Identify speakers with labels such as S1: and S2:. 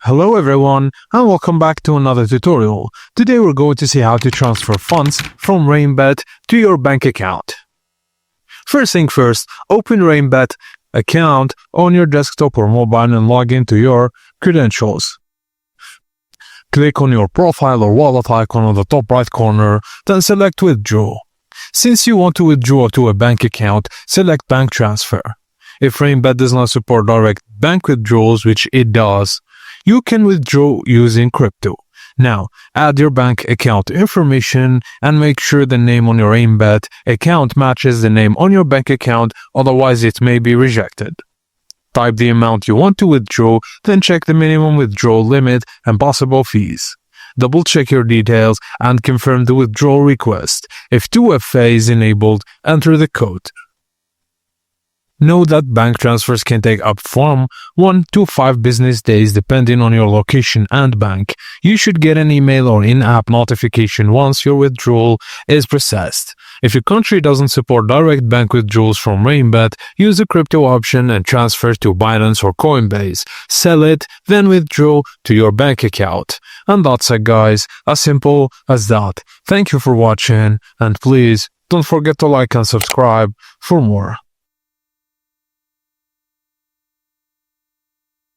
S1: Hello everyone and welcome back to another tutorial. Today we're going to see how to transfer funds from Rainbet to your bank account. First thing first, open Rainbet account on your desktop or mobile and log into your credentials. Click on your profile or wallet icon on the top right corner, then select withdraw. Since you want to withdraw to a bank account, select bank transfer. If Rainbet does not support direct bank withdrawals, which it does, you can withdraw using crypto. Now, add your bank account information and make sure the name on your Rainbet account matches the name on your bank account, otherwise it may be rejected. Type the amount you want to withdraw, then check the minimum withdrawal limit and possible fees. Double check your details and confirm the withdrawal request. If 2FA is enabled, enter the code. Note that bank transfers can take up from 1 to 5 business days depending on your location and bank. You should get an email or in-app notification once your withdrawal is processed. If your country doesn't support direct bank withdrawals from Rainbet, use the crypto option and transfer to Binance or Coinbase. Sell it, then withdraw to your bank account. And that's it guys, as simple as that. Thank you for watching and please don't forget to like and subscribe for more.